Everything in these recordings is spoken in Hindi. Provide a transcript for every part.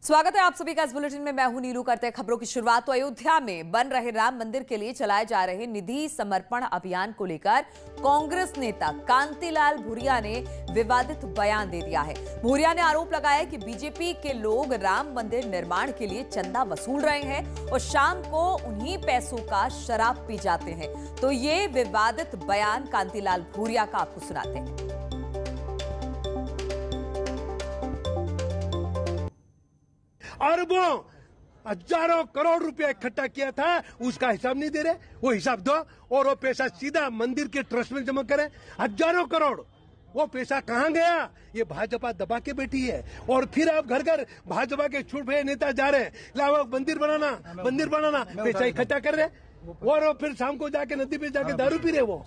स्वागत है आप सभी का इस बुलेटिन में। मैं हूं नीलू। करते हैं खबरों की शुरुआत। तो अयोध्या में बन रहे राम मंदिर के लिए चलाए जा रहे निधि समर्पण अभियान को लेकर कांग्रेस नेता कांतिलाल भूरिया ने विवादित बयान दे दिया है। भूरिया ने आरोप लगाया कि बीजेपी के लोग राम मंदिर निर्माण के लिए चंदा वसूल रहे हैं और शाम को उन्हीं पैसों का शराब पी जाते हैं। तो ये विवादित बयान कांतिलाल भूरिया का आपको सुनाते हैं। अरबों हजारों करोड़ रुपया इकट्ठा किया था, उसका हिसाब नहीं दे रहे। वो हिसाब दो और वो पैसा सीधा मंदिर के ट्रस्ट में जमा करें। हजारों करोड़, वो पैसा कहां गया? ये भाजपा दबा के बैठी है। और फिर आप घर घर भाजपा के छुटे नेता जा रहे हैं, लाओ मंदिर बनाना, पैसा इकट्ठा कर रहे और फिर शाम को जाके नदी पे जाके दारू पी रहे वो।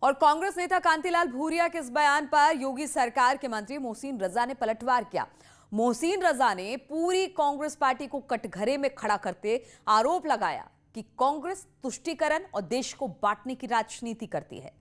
और कांग्रेस नेता कांतिलाल भूरिया के इस बयान पर योगी सरकार के मंत्री मोहसिन रजा ने पलटवार किया। मोहसिन रजा ने पूरी कांग्रेस पार्टी को कटघरे में खड़ा करते आरोप लगाया कि कांग्रेस तुष्टीकरण और देश को बांटने की राजनीति करती है।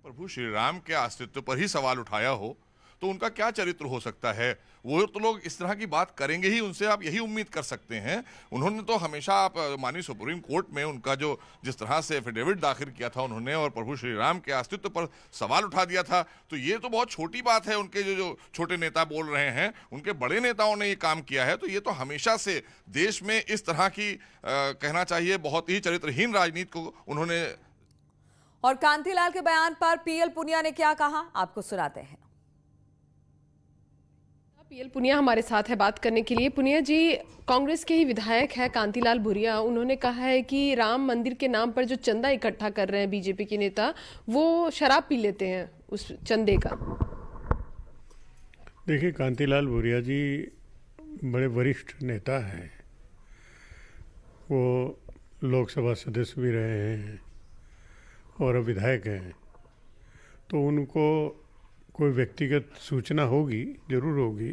प्रभु श्री राम के अस्तित्व पर ही सवाल उठाया हो तो उनका क्या चरित्र हो सकता है? वो तो लोग इस तरह की बात करेंगे ही, उनसे आप यही उम्मीद कर सकते हैं। उन्होंने तो हमेशा आप माननीय सुप्रीम कोर्ट में उनका जो जिस तरह से एफिडेविट दाखिल किया था उन्होंने, और प्रभु श्री राम के अस्तित्व पर सवाल उठा दिया था। तो ये तो बहुत छोटी बात है। उनके जो छोटे नेता बोल रहे हैं, उनके बड़े नेताओं ने ये काम किया है। तो ये तो हमेशा से देश में इस तरह की कहना चाहिए बहुत ही चरित्रहीन राजनीति को उन्होंने। और कांतिलाल के बयान पर पीएल पुनिया ने क्या कहा, आपको सुनाते हैं। पीएल पुनिया हमारे साथ है बात करने के लिए। पुनिया जी, कांग्रेस के ही विधायक है कांतिलाल भूरिया, उन्होंने कहा है कि राम मंदिर के नाम पर जो चंदा इकट्ठा कर रहे हैं बीजेपी के नेता, वो शराब पी लेते हैं उस चंदे का। देखिए, कांतिलाल भूरिया जी बड़े वरिष्ठ नेता हैं। वो लोकसभा सदस्य भी रहे हैं और विधायक हैं। तो उनको कोई व्यक्तिगत सूचना होगी, जरूर होगी,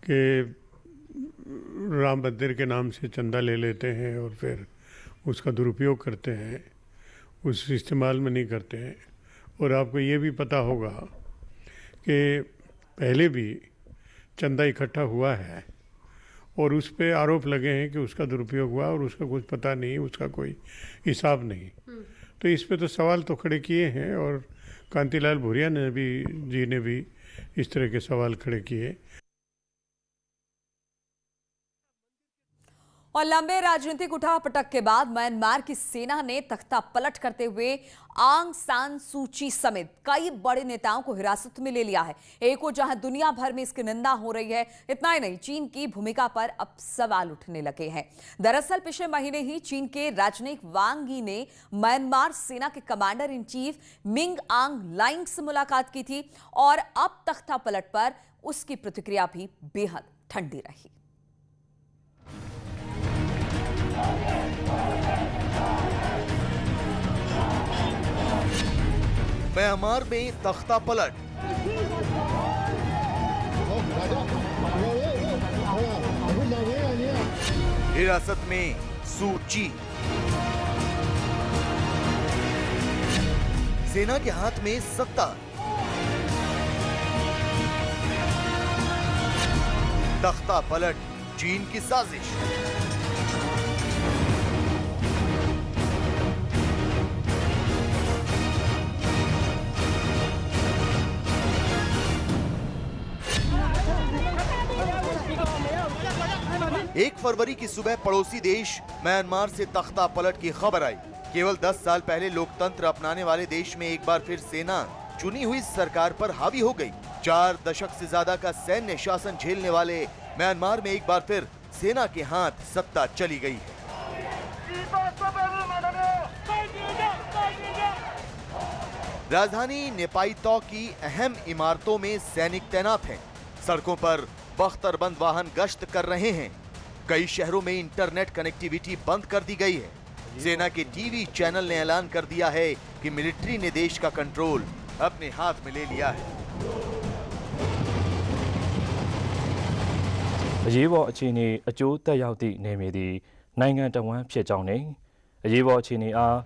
कि राम मंदिर के नाम से चंदा ले लेते हैं और फिर उसका दुरुपयोग करते हैं, उस इस्तेमाल में नहीं करते हैं। और आपको ये भी पता होगा कि पहले भी चंदा इकट्ठा हुआ है और उस पे आरोप लगे हैं कि उसका दुरुपयोग हुआ और उसका कुछ पता नहीं, उसका कोई हिसाब नहीं। तो इस पे तो सवाल तो खड़े किए हैं और कांतिलाल भूरिया ने भी इस तरह के सवाल खड़े किए। और लंबे राजनीतिक उठापटक के बाद म्यांमार की सेना ने तख्ता पलट करते हुए आंग सान सूची समेत कई बड़े नेताओं को हिरासत में ले लिया है। एक और जहां दुनिया भर में इसकी निंदा हो रही है, इतना ही नहीं, चीन की भूमिका पर अब सवाल उठने लगे हैं। दरअसल पिछले महीने ही चीन के राजनयिक वांग यी ने म्यांमार सेना के कमांडर इन चीफ मिंग आंग लाइंग से मुलाकात की थी और अब तख्ता पलट पर उसकी प्रतिक्रिया भी बेहद ठंडी रही। म्यांमार में तख्ता पलट। हिरासत में सू ची। सेना के हाथ में सत्ता। तख्ता पलट चीन की साजिश। एक फरवरी की सुबह पड़ोसी देश म्यांमार से तख्ता पलट की खबर आई। केवल 10 साल पहले लोकतंत्र अपनाने वाले देश में एक बार फिर सेना चुनी हुई सरकार पर हावी हो गई। 4 दशक से ज्यादा का सैन्य शासन झेलने वाले म्यांमार में एक बार फिर सेना के हाथ सत्ता चली गई है। राजधानी नेपाईतौ की अहम इमारतों में सैनिक तैनात हैं। सड़कों पर बख्तरबंद वाहन गश्त कर रहे हैं। कई शहरों में इंटरनेट कनेक्टिविटी बंद कर दी गई है। सेना के टीवी चैनल ने ऐलान कर दिया है कि मिलिट्री ने देश का कंट्रोल अपने हाथ में ले लिया है। အရေးပေါ်အခြေအနေအကျိုးသက်ရောက်သည့်နေမြေသည်နိုင်ငံတော်ဝန်ဖြစ်ကြောင်းနှင့်အရေးပေါ်အခြေအနေအား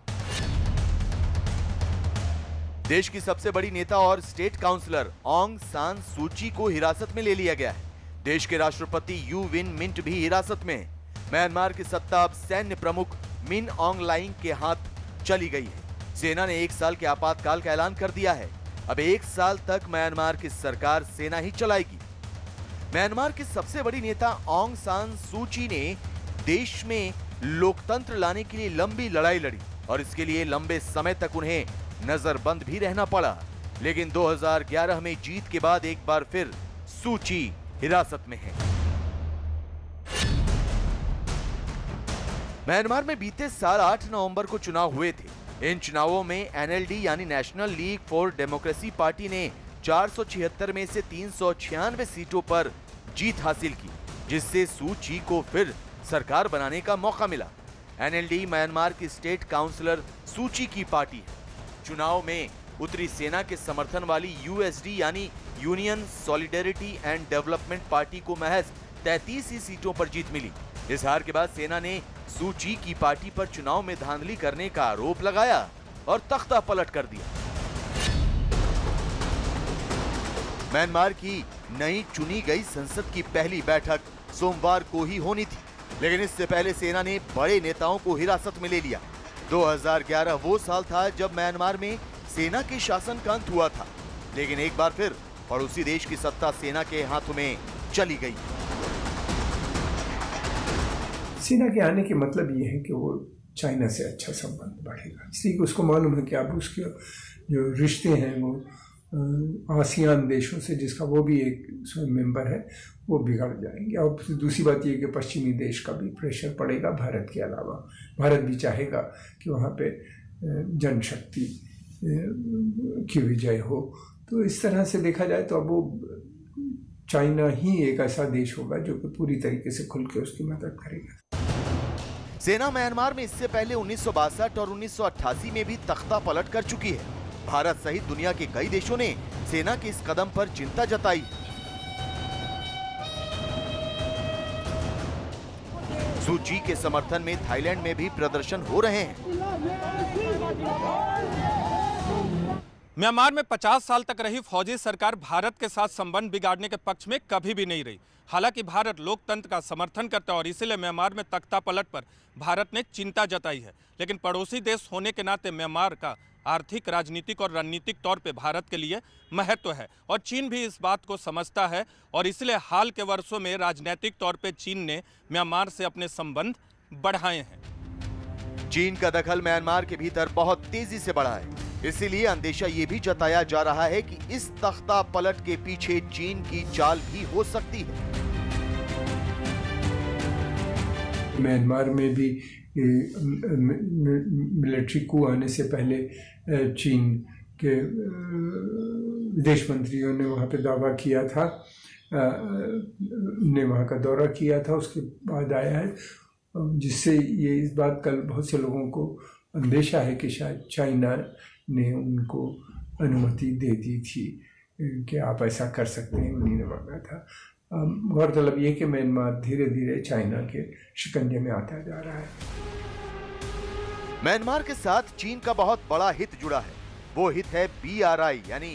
देश की सबसे बड़ी नेता और स्टेट काउंसलर ऑंग सान सूची को हिरासत में ले लिया गया है। देश के राष्ट्रपति यू विन मिंट भी हिरासत में है। म्यांमार की सत्ता अब सैन्य प्रमुख मिन ऑंग लाइंग के हाथ चली गई है। सेना ने 1 साल के आपातकाल का ऐलान कर दिया है। अब 1 साल तक म्यांमार की सरकार सेना ही चलाएगी। म्यांमार की सबसे बड़ी नेता ऑंग सान सूची ने देश में लोकतंत्र लाने के लिए लंबी लड़ाई लड़ी और इसके लिए लंबे समय तक उन्हें नजरबंद भी रहना पड़ा। लेकिन 2011 में जीत के बाद एक बार फिर सूची हिरासत में है। म्यांमार में बीते साल 8 नवंबर को चुनाव हुए थे। इन चुनावों में एनएलडी यानी national league for democracy party ने 476 में से 396 सीटों पर जीत हासिल की, जिससे सूची को फिर सरकार बनाने का मौका मिला। एनएलडी म्यांमार की स्टेट काउंसलर सूची की पार्टी है। चुनाव में उत्तरी सेना के समर्थन वाली यूएसडी यानी union solidarity and development party को महज 33 ही सीटों पर जीत मिली। इस हार के बाद सेना ने सूची की पार्टी पर चुनाव में धांधली करने का आरोप लगाया और तख्ता पलट कर दिया। म्यांमार की नई चुनी गई संसद की पहली बैठक सोमवार को ही होनी थी, लेकिन इससे पहले सेना ने बड़े नेताओं को हिरासत में ले लिया। 2011 वो साल था जब म्यांमार में सेना के शासन का अंत हुआ था, लेकिन एक बार फिर पड़ोसी देश की सत्ता सेना के हाथों में चली गई। सेना के आने के मतलब ये है कि वो चाइना से अच्छा संबंध बढ़ेगा, इसलिए उसको मालूम है कि अब उसके जो रिश्ते हैं वो आसियान देशों से, जिसका वो भी एक मेंबर है, वो बिगड़ जाएंगे। और दूसरी बात ये कि पश्चिमी देश का भी प्रेशर पड़ेगा भारत के अलावा। भारत भी चाहेगा कि वहाँ पे जनशक्ति की विजय हो। तो इस तरह से देखा जाए तो अब वो चाइना ही एक ऐसा देश होगा जो कि पूरी तरीके से खुल के उसकी मदद करेगा। सेना म्यांमार में इससे पहले 1962 और 1988 में भी तख्ता पलट कर चुकी है। भारत सहित दुनिया के कई देशों ने सेना के इस कदम पर चिंता जताई। सूची के समर्थन में थाईलैंड में भी प्रदर्शन हो रहे हैं। म्यांमार में 50 साल तक रही फौजी सरकार भारत के साथ संबंध बिगाड़ने के पक्ष में कभी भी नहीं रही। हालांकि भारत लोकतंत्र का समर्थन करता है और इसीलिए म्यांमार में तख्ता पलट पर भारत ने चिंता जताई है। लेकिन पड़ोसी देश होने के नाते म्यांमार का आर्थिक, राजनीतिक और रणनीतिक तौर पे भारत के लिए महत्व है और चीन भी इस बात को समझता है और इसलिए हाल के वर्षों में राजनीतिक तौर पे चीन ने म्यांमार से अपने संबंध बढ़ाए हैं। चीन का दखल म्यांमार के भीतर बहुत तेजी से बढ़ा है, इसीलिए अंदेशा ये भी जताया जा रहा है कि इस तख्ता पलट के पीछे चीन की चाल भी हो सकती है। म्यांमार में भी मिलिट्री कू आने से पहले चीन के विदेश मंत्रियों ने वहाँ पे दावा किया था, ने वहाँ का दौरा किया था, उसके बाद आया है, जिससे ये इस बात का बहुत से लोगों को अंदेशा है कि शायद चाइना ने उनको अनुमति दे दी थी कि आप ऐसा कर सकते हैं, उन्हीं ने मांगा था। गौरतलब ये कि म्यांमार धीरे धीरे चाइना के शिकंजे में आता जा रहा है। म्यांमार के साथ चीन का बहुत बड़ा हित जुड़ा है। वो हित है BRI यानी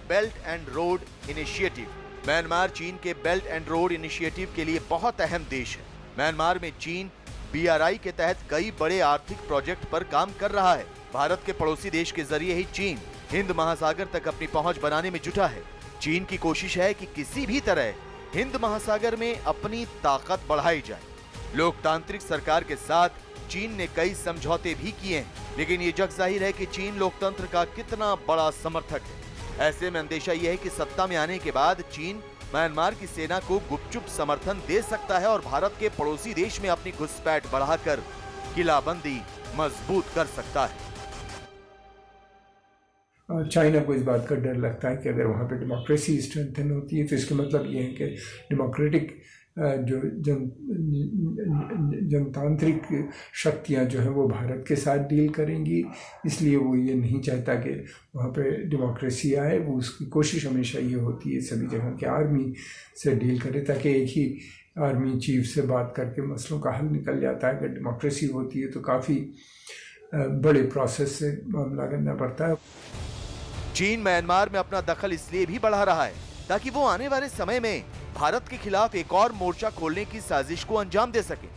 belt and road initiative. Myanmar चीन के बेल्ट एंड रोड इनिशिएटिव के लिए बहुत अहम देश है। म्यांमार में चीन BRI के तहत कई बड़े आर्थिक प्रोजेक्ट पर काम कर रहा है। भारत के पड़ोसी देश के जरिए ही चीन हिंद महासागर तक अपनी पहुंच बनाने में जुटा है। चीन की कोशिश है कि किसी भी तरह हिंद महासागर में अपनी ताकत बढ़ाई जाए। लोकतांत्रिक सरकार के साथ चीन ने कई समझौते भी किए हैं, लेकिन ये जग जाहिर है कि चीन लोकतंत्र का कितना बड़ा समर्थक है। ऐसे में अंदेशा यह है कि सत्ता में आने के बाद चीन म्यांमार की सेना को गुपचुप समर्थन दे सकता है और भारत के पड़ोसी देश में अपनी घुसपैठ बढ़ाकर किलाबंदी मजबूत कर सकता है। चाइना को इस बात का डर लगता है कि अगर वहाँ पे डेमोक्रेसी स्ट्रेंथन होती है तो इसका मतलब ये है कि डेमोक्रेटिक जो जनतांत्रिक शक्तियाँ जो हैं वो भारत के साथ डील करेंगी। इसलिए वो ये नहीं चाहता कि वहाँ पे डेमोक्रेसी आए। वो उसकी कोशिश हमेशा ये होती है सभी जगह के आर्मी से डील करे, ताकि एक ही आर्मी चीफ से बात करके मसलों का हल निकल जाता है। अगर डेमोक्रेसी होती है तो काफ़ी बड़े प्रोसेस से मामला करना पड़ता है। चीन म्यांमार में अपना दखल इसलिए भी बढ़ा रहा है ताकि वो आने वाले समय में भारत के खिलाफ एक और मोर्चा खोलने की साजिश को अंजाम दे सके।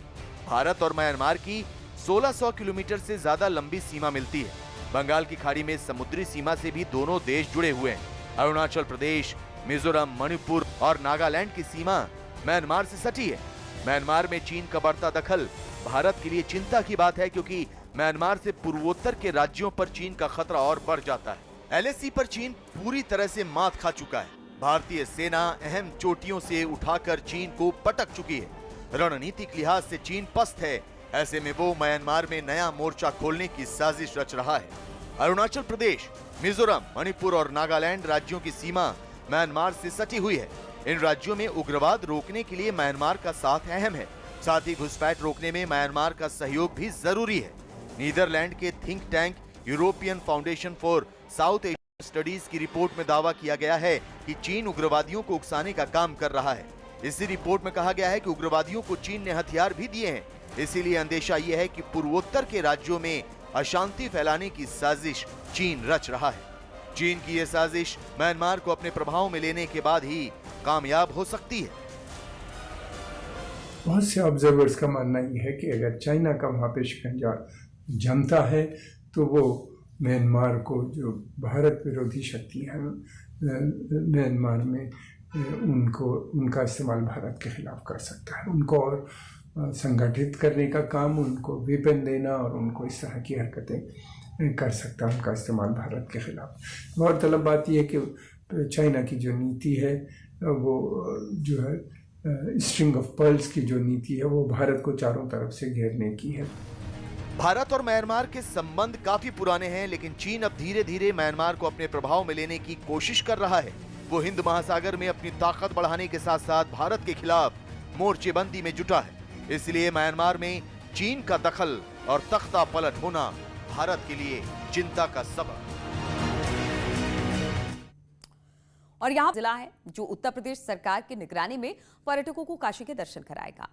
भारत और म्यांमार की 1600 किलोमीटर से ज्यादा लंबी सीमा मिलती है। बंगाल की खाड़ी में समुद्री सीमा से भी दोनों देश जुड़े हुए हैं। अरुणाचल प्रदेश, मिजोरम, मणिपुर और नागालैंड की सीमा म्यांमार से सटी है। म्यांमार में चीन का बढ़ता दखल भारत के लिए चिंता की बात है, क्योंकि म्यांमार से पूर्वोत्तर के राज्यों पर चीन का खतरा और बढ़ जाता है। LAC पर चीन पूरी तरह से मात खा चुका है। भारतीय सेना अहम चोटियों से उठाकर चीन को पटक चुकी है। रणनीतिक लिहाज से चीन पस्त है। ऐसे में वो म्यांमार में नया मोर्चा खोलने की साजिश रच रहा है। अरुणाचल प्रदेश, मिजोरम, मणिपुर और नागालैंड राज्यों की सीमा म्यांमार से सटी हुई है। इन राज्यों में उग्रवाद रोकने के लिए म्यांमार का साथ अहम है। साथ ही घुसपैठ रोकने में म्यांमार का सहयोग भी जरूरी है। नीदरलैंड के think tank European foundation for south Asian studies की रिपोर्ट में दावा किया गया है कि चीन उग्रवादियों को उकसाने का काम कर रहा है। इसी रिपोर्ट में कहा गया है कि उग्रवादियों को चीन ने हथियार भी दिए हैं। इसीलिए अंदेशा यह है कि पूर्वोत्तर के राज्यों में अशांति फैलाने की साजिश चीन रच रहा है। चीन की यह साजिश म्यांमार को अपने प्रभाव में लेने के बाद ही कामयाब हो सकती है। बहुत से ऑब्जर्वर्स का मानना यह है कि अगर चाइना का वहाँ पे शिकंजा जमता है तो वो म्यांमार को, जो भारत विरोधी शक्तियाँ म्यांमार में, उनका इस्तेमाल भारत के खिलाफ कर सकता है। उनको और संगठित करने का काम, उनको वेपन देना और उनको इस तरह की हरकतें कर सकता है, उनका इस्तेमाल भारत के खिलाफ। गौरतलब बात यह है कि चाइना की जो नीति है वो जो है स्ट्रिंग ऑफ पर्ल्स की जो नीति है वो भारत को चारों तरफ से घेरने की है। भारत और म्यांमार के संबंध काफी पुराने हैं, लेकिन चीन अब धीरे धीरे म्यांमार को अपने प्रभाव में लेने की कोशिश कर रहा है। वो हिंद महासागर में अपनी ताकत बढ़ाने के साथ साथ भारत के खिलाफ मोर्चेबंदी में जुटा है। इसलिए म्यांमार में चीन का दखल और तख्ता पलट होना भारत के लिए चिंता का सबब। और यहाँ जिला है जो उत्तर प्रदेश सरकार की निगरानी में पर्यटकों को काशी के दर्शन कराएगा।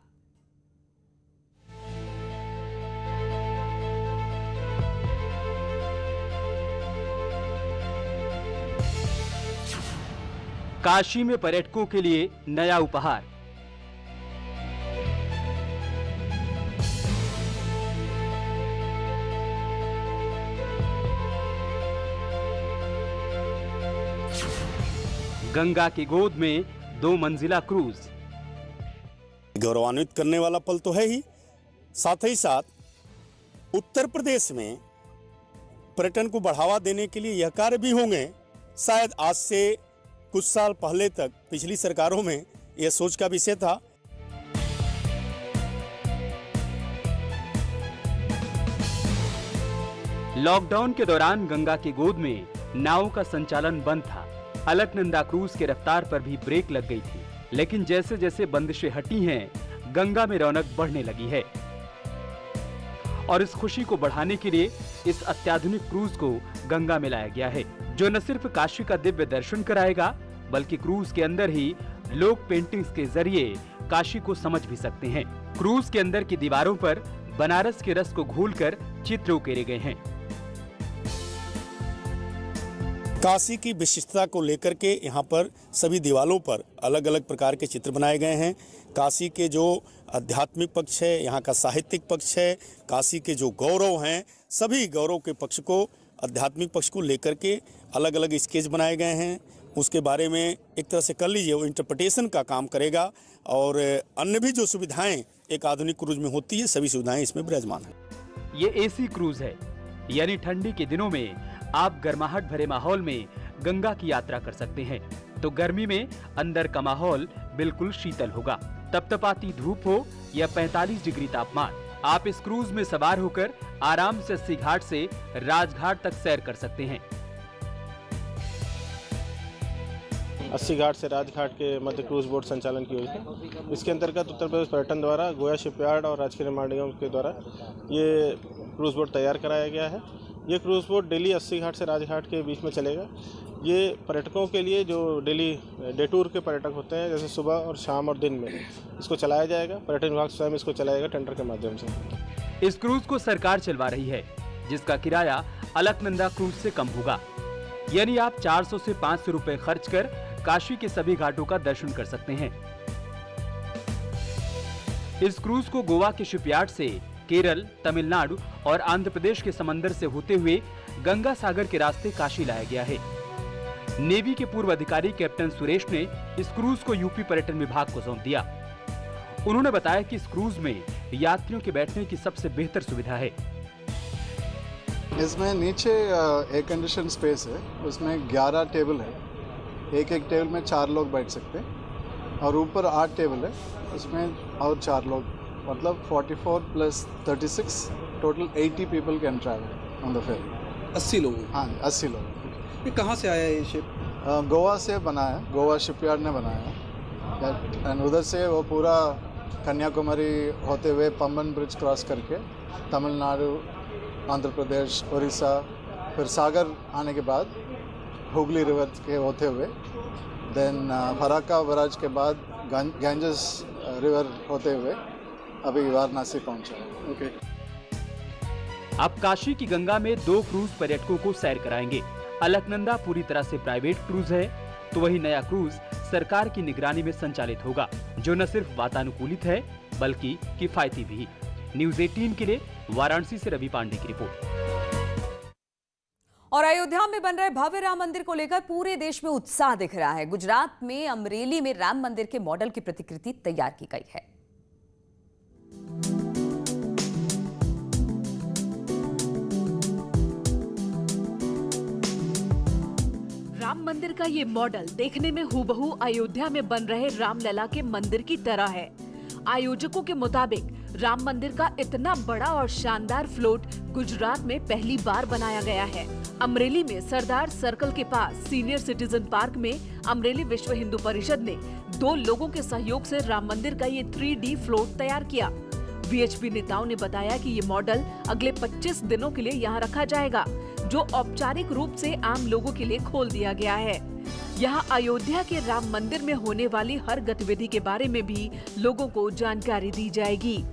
काशी में पर्यटकों के लिए नया उपहार। गंगा की गोद में 2 मंजिला क्रूज। गौरवान्वित करने वाला पल तो है ही साथ उत्तर प्रदेश में पर्यटन को बढ़ावा देने के लिए यह कार्य भी होंगे। शायद आज से कुछ साल पहले तक पिछली सरकारों में यह सोच का विषय था। लॉकडाउन के दौरान गंगा की गोद में नावों का संचालन बंद था। अलकनंदा क्रूज के रफ्तार पर भी ब्रेक लग गई थी, लेकिन जैसे जैसे बंदिशें हटी हैं, गंगा में रौनक बढ़ने लगी है। और इस खुशी को बढ़ाने के लिए इस अत्याधुनिक क्रूज को गंगा में लाया गया है, जो न सिर्फ काशी का दिव्य दर्शन कराएगा, बल्कि क्रूज के अंदर ही लोग पेंटिंग्स के जरिए काशी को समझ भी सकते हैं। क्रूज के अंदर की दीवारों पर बनारस के रस को घोलकर चित्र उकेरे गए हैं। काशी की विशिष्टता को लेकर के यहाँ पर सभी दीवारों पर अलग अलग प्रकार के चित्र बनाए गए हैं। काशी के जो आध्यात्मिक पक्ष है, यहाँ का साहित्यिक पक्ष है, काशी के जो गौरव हैं, सभी गौरव के पक्ष को, आध्यात्मिक पक्ष को लेकर के अलग अलग स्केच बनाए गए हैं। उसके बारे में एक तरह से कर लीजिए वो इंटरप्रिटेशन का काम करेगा। और अन्य भी जो सुविधाएं एक आधुनिक क्रूज में होती है, सभी सुविधाएं इसमें विराजमान है। ये एसी क्रूज है, यानी ठंडी के दिनों में आप गर्माहट भरे माहौल में गंगा की यात्रा कर सकते हैं, तो गर्मी में अंदर का माहौल बिल्कुल शीतल होगा। तपतपाती धूप हो या 45 डिग्री तापमान, आप इस क्रूज में सवार होकर आराम से अस्सी घाट से राजघाट तक सैर कर सकते हैं। अस्सी घाट से राजघाट के मध्य क्रूज बोट संचालन की योजना, इसके अंतर्गत उत्तर प्रदेश पर्यटन द्वारा गोया शिपयार्ड और राजकीय निर्माण निगम के द्वारा ये क्रूज बोट तैयार कराया गया है। ये क्रूज बोट डेली 80 घाट से राजघाट के बीच में चलेगा। ये पर्यटकों के लिए जो डेली डे टूर के पर्यटक होते हैं, जैसे सुबह और शाम और दिन में, इसको चलाया जाएगा। पर्यटन विभाग स्वयं इसको चलाएगा टेंडर के माध्यम से। इस क्रूज को सरकार चलवा रही है, जिसका किराया अलकनंदा क्रूज से कम होगा। यानी आप 400 से 500 रुपए खर्च कर काशी के सभी घाटों का दर्शन कर सकते हैं। इस क्रूज को गोवा के शिपयार्ड से केरल, तमिलनाडु और आंध्र प्रदेश के समंदर से होते हुए गंगा सागर के रास्ते काशी लाया गया है। नेवी के पूर्व अधिकारी कैप्टन सुरेश ने इस क्रूज को यूपी पर्यटन विभाग को सौंप दिया। उन्होंने बताया कि इस क्रूज में यात्रियों के बैठने की सबसे बेहतर सुविधा है। इसमें नीचे एयर कंडीशन स्पेस है, उसमें 11 टेबल है, एक एक टेबल में 4 लोग बैठ सकते हैं और ऊपर 8 टेबल है, उसमें और 4 लोग, मतलब 44 + 36 total 80 people can travel on the ferry. 80 लोग? हाँ, 80 लोग। ये कहाँ से आया है ये शिप? गोवा से बनाया, गोवा शिपयार्ड ने बनाया एंड उधर से वो पूरा कन्याकुमारी होते हुए पंबन ब्रिज क्रॉस करके तमिलनाडु, आंध्र प्रदेश, उड़ीसा, फिर सागर आने के बाद हुगली रिवर के होते हुए देन फराक्का बराज के बाद गंजेस रिवर होते हुए अभी वाराणसी पहुंचा है। ओके। अब काशी की गंगा में 2 क्रूज पर्यटकों को सैर कराएंगे। अलकनंदा पूरी तरह से प्राइवेट क्रूज है, तो वही नया क्रूज सरकार की निगरानी में संचालित होगा, जो न सिर्फ वातानुकूलित है बल्कि किफायती भी। न्यूज़ 18 के लिए वाराणसी से रवि पांडे की रिपोर्ट। और अयोध्या में बन रहे भव्य राम मंदिर को लेकर पूरे देश में उत्साह दिख रहा है। गुजरात में अमरेली में राम मंदिर के मॉडल की प्रतिकृति तैयार की गई है। राम मंदिर का ये मॉडल देखने में हूबहू अयोध्या में बन रहे रामलला के मंदिर की तरह है। आयोजकों के मुताबिक राम मंदिर का इतना बड़ा और शानदार फ्लोट गुजरात में पहली बार बनाया गया है। अमरेली में सरदार सर्कल के पास सीनियर सिटीजन पार्क में अमरेली विश्व हिंदू परिषद ने 2 लोगों के सहयोग से राम मंदिर का ये 3D फ्लोट तैयार किया। वीएचपी नेताओं ने बताया कि ये मॉडल अगले 25 दिनों के लिए यहाँ रखा जाएगा, जो औपचारिक रूप से आम लोगों के लिए खोल दिया गया है। यहाँ अयोध्या के राम मंदिर में होने वाली हर गतिविधि के बारे में भी लोगों को जानकारी दी जाएगी।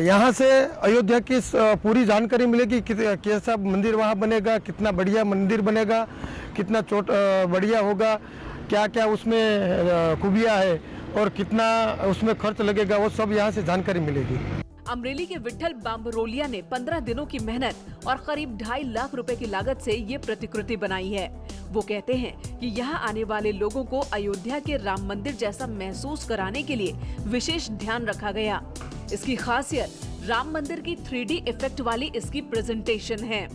यहाँ से अयोध्या की पूरी जानकारी मिलेगी कि कैसा मंदिर वहाँ बनेगा, कितना बढ़िया मंदिर बनेगा, कितना बढ़िया होगा, क्या क्या उसमें खूबियाँ है और कितना उसमें खर्च लगेगा, वो सब यहाँ से जानकारी मिलेगी। अमरेली के विठल बाम्बरोलिया ने 15 दिनों की मेहनत और करीब 2.5 लाख रुपए की लागत से ये प्रतिकृति बनाई है। वो कहते हैं कि यहाँ आने वाले लोगों को अयोध्या के राम मंदिर जैसा महसूस कराने के लिए विशेष ध्यान रखा गया। इसकी खासियत राम मंदिर की 3D इफेक्ट वाली इसकी प्रेजेंटेशन है।